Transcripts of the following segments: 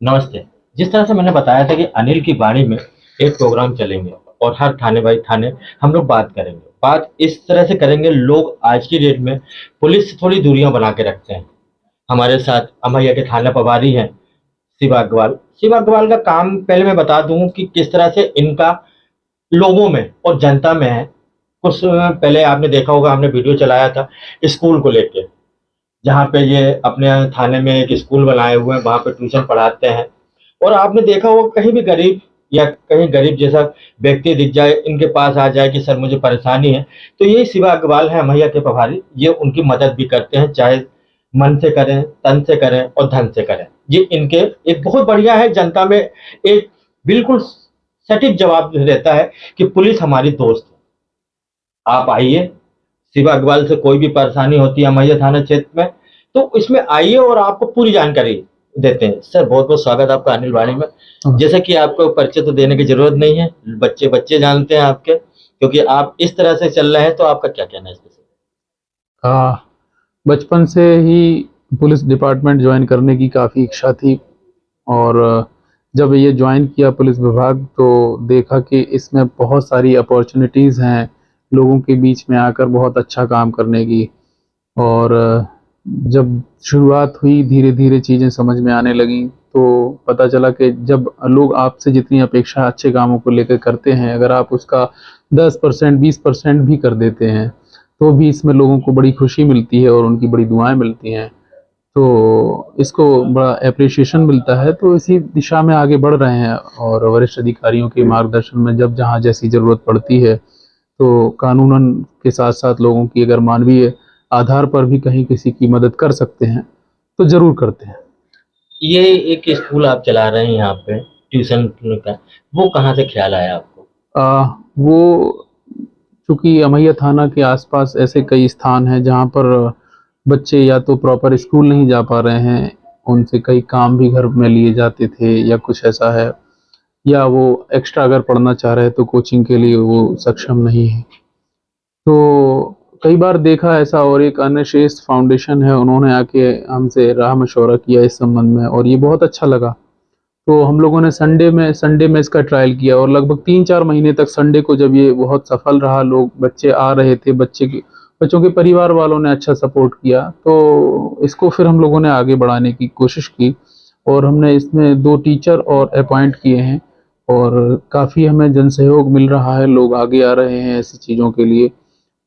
नमस्ते। जिस तरह से मैंने बताया था कि अनिल की वाणी में एक प्रोग्राम चलेंगे और हर थाने बाई थाने हम लोग बात करेंगे। बात इस तरह से करेंगे, लोग आज की डेट में पुलिस से थोड़ी दूरियां बना के रखते हैं। हमारे साथ अमैया के थाना प्रभारी हैं शिवा अग्रवाल। शिवा अग्रवाल का काम पहले मैं बता दूं कि किस तरह से इनका लोगों में और जनता में है। कुछ पहले आपने देखा होगा, हमने वीडियो चलाया था स्कूल को लेके, जहाँ पे ये अपने थाने में एक स्कूल बनाए हुए हैं, वहाँ पे ट्यूशन पढ़ाते हैं। और आपने देखा होगा, कहीं भी गरीब या कहीं गरीब जैसा व्यक्ति दिख जाए, इनके पास आ जाए कि सर मुझे परेशानी है, तो ये शिवा अग्रवाल है मैया के प्रभारी, ये उनकी मदद भी करते हैं, चाहे मन से करें, तन से करें और धन से करें। ये इनके एक बहुत बढ़िया है, जनता में एक बिल्कुल सटीक जवाब देता है कि पुलिस हमारी दोस्त है। आप आइए, शिवा अग्रवाल से कोई भी परेशानी होती है मैया थाना क्षेत्र में, तो इसमें आइए और आपको पूरी जानकारी देते हैं। सर बहुत बहुत स्वागत है आपका अनिल वाणी में। जैसा कि आपको परिचय तो देने की जरूरत नहीं है, बच्चे बच्चे जानते हैं आपके, क्योंकि आप इस तरह से चल रहे हैं। तो आपका क्या कहना है इसमें? बचपन से ही पुलिस डिपार्टमेंट ज्वाइन करने की काफ़ी इच्छा थी। और जब ये ज्वाइन किया पुलिस विभाग, तो देखा कि इसमें बहुत सारी अपॉर्चुनिटीज़ हैं लोगों के बीच में आकर बहुत अच्छा काम करने की। और जब शुरुआत हुई, धीरे धीरे चीज़ें समझ में आने लगीं, तो पता चला कि जब लोग आपसे जितनी अपेक्षा अच्छे कामों को लेकर करते हैं, अगर आप उसका 10% 20% भी कर देते हैं, तो भी इसमें लोगों को बड़ी खुशी मिलती है और उनकी बड़ी दुआएं मिलती हैं। तो इसको बड़ा एप्रिसिएशन मिलता है। तो इसी दिशा में आगे बढ़ रहे हैं, और वरिष्ठ अधिकारियों के मार्गदर्शन में जब जहाँ जैसी ज़रूरत पड़ती है, तो कानूनन के साथ साथ लोगों की अगर मानवीय आधार पर भी कहीं किसी की मदद कर सकते हैं, तो ज़रूर करते हैं। ये एक स्कूल आप चला रहे हैं यहाँ पे, ट्यूशन का, वो कहाँ से ख्याल आया आपको? वो चूँकि अमैया थाना के आसपास ऐसे कई स्थान हैं जहाँ पर बच्चे या तो प्रॉपर स्कूल नहीं जा पा रहे हैं, उनसे कई काम भी घर में लिए जाते थे या कुछ ऐसा है, या वो एक्स्ट्रा अगर पढ़ना चाह रहे हैं तो कोचिंग के लिए वो सक्षम नहीं है। तो कई बार देखा ऐसा, और एक अन्यश्रेष्ठ फाउंडेशन है, उन्होंने आके हमसे राह मशवरा किया इस संबंध में, और ये बहुत अच्छा लगा। तो हम लोगों ने संडे में इसका ट्रायल किया, और लगभग 3-4 महीने तक संडे को जब ये बहुत सफल रहा, लोग बच्चे आ रहे थे, बच्चों के परिवार वालों ने अच्छा सपोर्ट किया, तो इसको फिर हम लोगों ने आगे बढ़ाने की कोशिश की। और हमने इसमें 2 टीचर और अपॉइंट किए हैं, और काफ़ी हमें जनसहयोग मिल रहा है, लोग आगे आ रहे हैं ऐसी चीज़ों के लिए।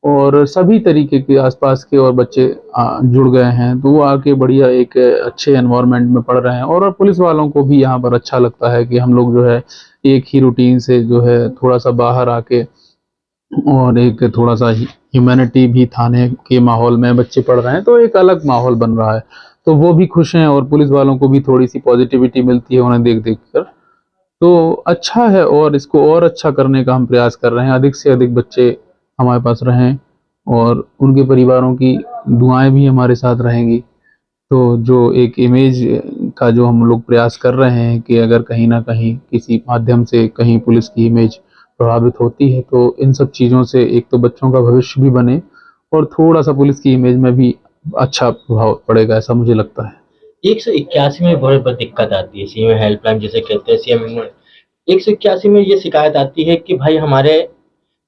और सभी तरीके के आसपास के और बच्चे जुड़ गए हैं, तो वो आके बढ़िया एक अच्छे एनवायरनमेंट में पढ़ रहे हैं। और पुलिस वालों को भी यहाँ पर अच्छा लगता है कि हम लोग जो है एक ही रूटीन से जो है थोड़ा सा बाहर आके, और एक थोड़ा सा ह्यूमैनिटी भी थाने के माहौल में बच्चे पढ़ रहे हैं, तो एक अलग माहौल बन रहा है। तो वो भी खुश हैं, और पुलिस वालों को भी थोड़ी सी पॉजिटिविटी मिलती है उन्हें देख देख कर। तो अच्छा है, और इसको और अच्छा करने का हम प्रयास कर रहे हैं, अधिक से अधिक बच्चे हमारे पास रहें, और उनके परिवारों की दुआएं भी हमारे साथ रहेंगी। तो जो एक इमेज का जो हम लोग प्रयास कर रहे हैं कि अगर कहीं ना कहीं किसी माध्यम से कहीं पुलिस की इमेज प्रभावित होती है, तो इन सब चीज़ों से एक तो बच्चों का भविष्य भी बने, और थोड़ा सा पुलिस की इमेज में भी अच्छा प्रभाव पड़ेगा, ऐसा मुझे लगता है। 181 में बहुत बड़ी दिक्कत आती है, सीएम हेल्पलाइन जिसे कहते हैं, सीएम 181 में ये शिकायत आती है कि भाई हमारे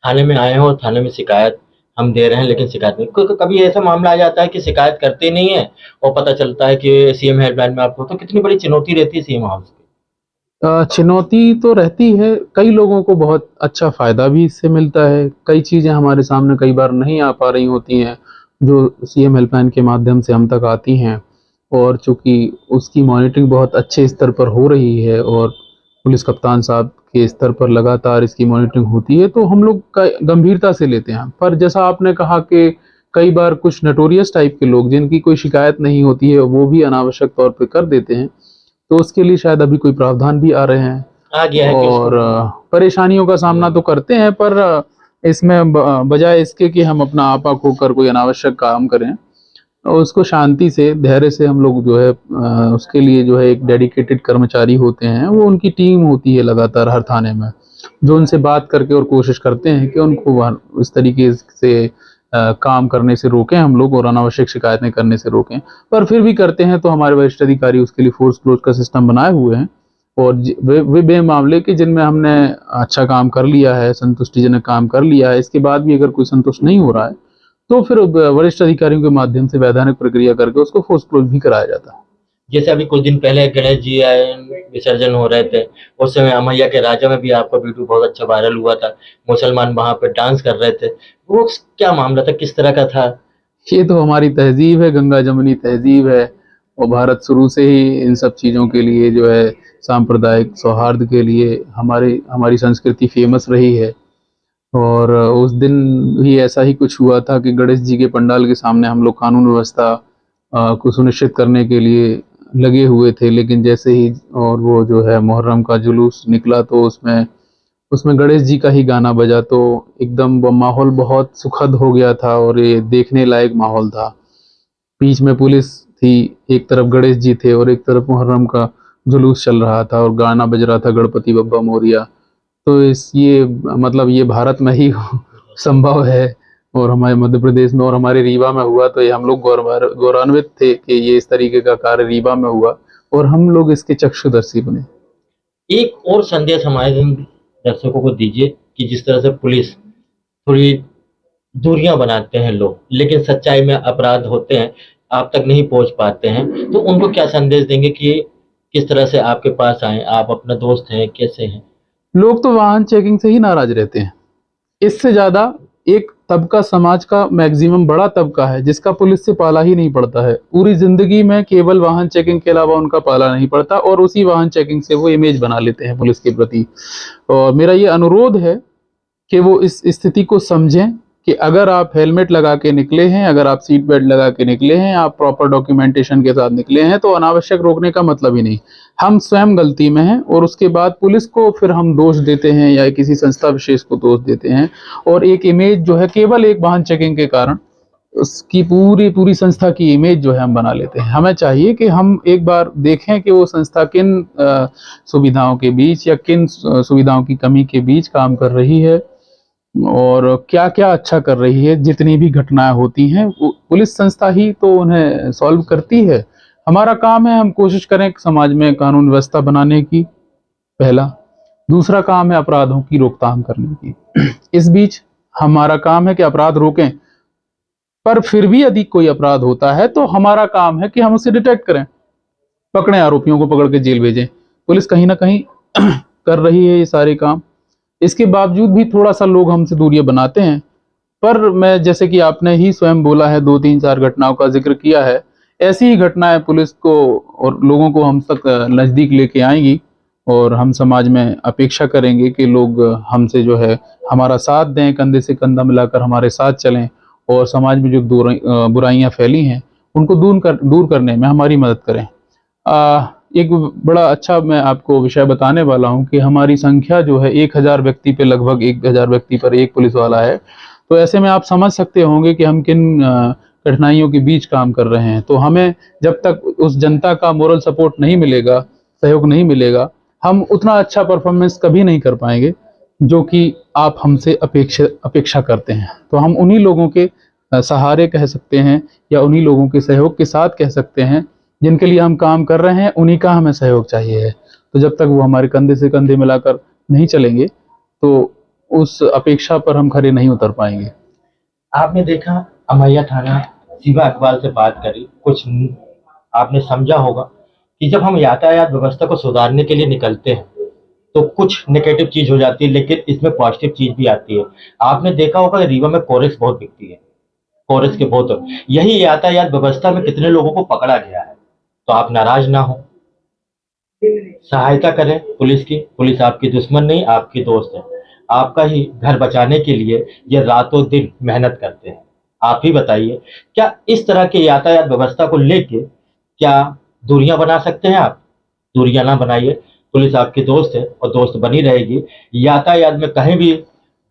थाने में आए हो, थाने में शिकायत हम दे रहे हैं, लेकिन शिकायत नहीं। कभी ऐसा मामला आ जाता है कि शिकायत करते नहीं है और पता चलता है कि सीएम हेल्पलाइन में आपको, तो कितनी बड़ी चुनौती रहती है सीएम हाउस की? चुनौती तो रहती है, कई लोगों को बहुत अच्छा फ़ायदा भी इससे मिलता है। कई चीज़ें हमारे सामने कई बार नहीं आ पा रही होती हैं, जो सीएम हेल्पलाइन के माध्यम से हम तक आती हैं। और चूँकि उसकी मॉनिटरिंग बहुत अच्छे स्तर पर हो रही है, और पुलिस कप्तान साहब के स्तर पर लगातार इसकी मॉनिटरिंग होती है, तो हम लोग गंभीरता से लेते हैं। पर जैसा आपने कहा कि कई बार कुछ नोटोरियस टाइप के लोग, जिनकी कोई शिकायत नहीं होती है, वो भी अनावश्यक तौर पे कर देते हैं, तो उसके लिए शायद अभी कोई प्रावधान भी आ रहे हैं। आ गया है कि और उसको परेशानियों का सामना तो करते हैं, पर इसमें बजाय इसके कि हम अपना आपा खोकर कोई अनावश्यक काम करें, उसको शांति से, धैर्य से हम लोग जो है उसके लिए जो है एक डेडिकेटेड कर्मचारी होते हैं, वो उनकी टीम होती है लगातार हर थाने में, जो उनसे बात करके और कोशिश करते हैं कि उनको इस तरीके से काम करने से रोकें हम लोग और अनावश्यक शिकायतें करने से रोकें। पर फिर भी करते हैं तो हमारे वरिष्ठ अधिकारी उसके लिए फोर्स क्लोज का सिस्टम बनाए हुए हैं और वे मामले कि जिनमें हमने अच्छा काम कर लिया है, संतुष्टिजनक काम कर लिया है, इसके बाद भी अगर कोई संतुष्ट नहीं हो रहा है तो फिर वरिष्ठ अधिकारियों के माध्यम से वैधानिक प्रक्रिया करके उसको फोर्स क्लोज भी कराया जाता है। जैसे अभी कुछ दिन पहले गणेश जी आए, विसर्जन हो रहे थे, उस समय अमैया के राजा में भी आपका वीडियो बहुत अच्छा वायरल हुआ था। मुसलमान वहां पे डांस कर रहे थे, वो क्या मामला था, किस तरह का था? ये तो हमारी तहजीब है, गंगा जमुनी तहजीब है और भारत शुरू से ही इन सब चीज़ों के लिए जो है सांप्रदायिक सौहार्द के लिए हमारी हमारी संस्कृति फेमस रही है। और उस दिन भी ऐसा ही कुछ हुआ था कि गणेश जी के पंडाल के सामने हम लोग कानून व्यवस्था को सुनिश्चित करने के लिए लगे हुए थे, लेकिन जैसे ही और वो जो है मुहर्रम का जुलूस निकला तो उसमें उसमें गणेश जी का ही गाना बजा तो एकदम वो माहौल बहुत सुखद हो गया था और ये देखने लायक माहौल था। बीच में पुलिस थी, एक तरफ गणेश जी थे और एक तरफ मुहर्रम का जुलूस चल रहा था और गाना बज रहा था गणपति बप्पा मोरिया। तो इस ये मतलब ये भारत में ही संभव है और हमारे मध्य प्रदेश में और हमारे रीवा में हुआ तो ये हम लोग गौरवान्वित थे कि ये इस तरीके का कार्य रीवा में हुआ और हम लोग इसके चक्षुदर्शी बने। एक और संदेश हमारे दर्शकों को दीजिए कि जिस तरह से पुलिस थोड़ी दूरियां बनाते हैं लोग, लेकिन सच्चाई में अपराध होते हैं, आप तक नहीं पहुंच पाते हैं, तो उनको क्या संदेश देंगे कि किस तरह से आपके पास आए, आप अपना दोस्त हैं, कैसे हैं? लोग तो वाहन चेकिंग से ही नाराज रहते हैं। इससे ज्यादा एक तबका समाज का मैक्सिमम बड़ा तबका है जिसका पुलिस से पाला ही नहीं पड़ता है। पूरी जिंदगी में केवल वाहन चेकिंग के अलावा उनका पाला नहीं पड़ता और उसी वाहन चेकिंग से वो इमेज बना लेते हैं पुलिस के प्रति। और मेरा ये अनुरोध है कि वो इस स्थिति को समझें कि अगर आप हेलमेट लगा के निकले हैं, अगर आप सीट बेल्ट लगा के निकले हैं, आप प्रॉपर डॉक्यूमेंटेशन के साथ निकले हैं तो अनावश्यक रोकने का मतलब ही नहीं। हम स्वयं गलती में हैं और उसके बाद पुलिस को फिर हम दोष देते हैं या किसी संस्था विशेष को दोष देते हैं और एक इमेज जो है केवल एक वाहन चेकिंग के कारण उसकी पूरी पूरी संस्था की इमेज जो है हम बना लेते हैं। हमें चाहिए कि हम एक बार देखें कि वो संस्था किन सुविधाओं के बीच या किन सुविधाओं की कमी के बीच काम कर रही है और क्या क्या अच्छा कर रही है। जितनी भी घटनाएं होती हैं पुलिस संस्था ही तो उन्हें सॉल्व करती है। हमारा काम है हम कोशिश करें कि समाज में कानून व्यवस्था बनाने की, पहला। दूसरा काम है अपराधों की रोकथाम करने की। इस बीच हमारा काम है कि अपराध रोकें, पर फिर भी यदि कोई अपराध होता है तो हमारा काम है कि हम उसे डिटेक्ट करें, पकड़ें, आरोपियों को पकड़ के जेल भेजें। पुलिस कहीं ना कहीं कर रही है ये सारे काम। इसके बावजूद भी थोड़ा सा लोग हमसे दूरियां बनाते हैं। पर मैं जैसे कि आपने ही स्वयं बोला है, 2-3-4 घटनाओं का जिक्र किया है, ऐसी ही घटनाएं पुलिस को और लोगों को हम तक नज़दीक लेके आएंगी और हम समाज में अपेक्षा करेंगे कि लोग हमसे जो है हमारा साथ दें, कंधे से कंधा मिलाकर हमारे साथ चलें और समाज में जो बुराइयां फैली हैं उनको दूर करने में हमारी मदद करें। एक बड़ा अच्छा मैं आपको विषय बताने वाला हूं कि हमारी संख्या जो है 1000 व्यक्ति पे, लगभग 1000 व्यक्ति पर एक पुलिस वाला है। तो ऐसे में आप समझ सकते होंगे कि हम किन कठिनाइयों के बीच काम कर रहे हैं। तो हमें जब तक उस जनता का मोरल सपोर्ट नहीं मिलेगा, सहयोग नहीं मिलेगा, हम उतना अच्छा परफॉर्मेंस कभी नहीं कर पाएंगे जो कि आप हमसे अपेक्षा करते हैं। तो हम उन्हीं लोगों के सहारे कह सकते हैं या उन्हीं लोगों के सहयोग के साथ कह सकते हैं जिनके लिए हम काम कर रहे हैं, उन्हीं का हमें सहयोग चाहिए है। तो जब तक वो हमारे कंधे से कंधे मिलाकर नहीं चलेंगे तो उस अपेक्षा पर हम खरे नहीं उतर पाएंगे। आपने देखा, अमैया थाना शिवा अकबाल से बात करी, कुछ आपने समझा होगा कि जब हम यातायात व्यवस्था को सुधारने के लिए निकलते हैं तो कुछ नेगेटिव चीज हो जाती है, लेकिन इसमें पॉजिटिव चीज भी आती है। आपने देखा होगा रीवा में कोरेक्स बहुत बिकती है, कोरेक्स के बोतल, यही यातायात व्यवस्था में कितने लोगों को पकड़ा गया है। तो आप नाराज ना हो, सहायता करें पुलिस की। पुलिस आपकी दुश्मन नहीं, आपकी दोस्त है। आपका ही घर बचाने के लिए ये रातों दिन मेहनत करते हैं। आप ही बताइए, क्या इस तरह के यातायात व्यवस्था को लेके क्या दूरियां बना सकते हैं आप? दूरियां ना बनाइए, पुलिस आपकी दोस्त है और दोस्त बनी रहेगी। यातायात में कहीं भी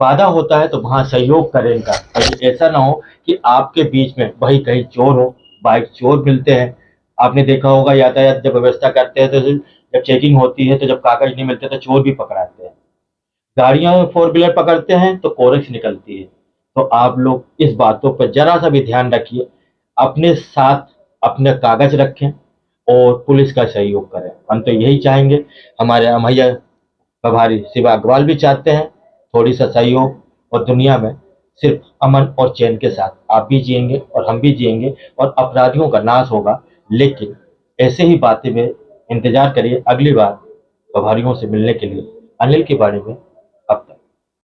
बाधा होता है तो वहां सहयोग करेगा। कहीं ऐसा ना हो कि आपके बीच में वही कहीं चोर हो, बाइक चोर मिलते हैं। आपने देखा होगा यातायात जब व्यवस्था करते हैं तो जब चेकिंग होती है तो जब कागज नहीं मिलते तो चोर भी पकड़ाते हैं। गाड़ियां फोर व्हीलर पकड़ते हैं तो कोरेक्स निकलती है। तो आप लोग इस बातों पर जरा सा भी ध्यान रखिए, अपने साथ अपने कागज रखें और पुलिस का सहयोग करें। हम तो यही चाहेंगे, हमारे अमैया प्रभारी शिवा अग्रवाल भी चाहते हैं थोड़ी सा सहयोग, और दुनिया में सिर्फ अमन और चैन के साथ आप भी जिएंगे और हम भी जिएंगे और अपराधियों का नाश होगा। लेकिन ऐसे ही बातें में इंतजार करिए अगली बार प्रभारियों से मिलने के लिए। अनिल के बारे में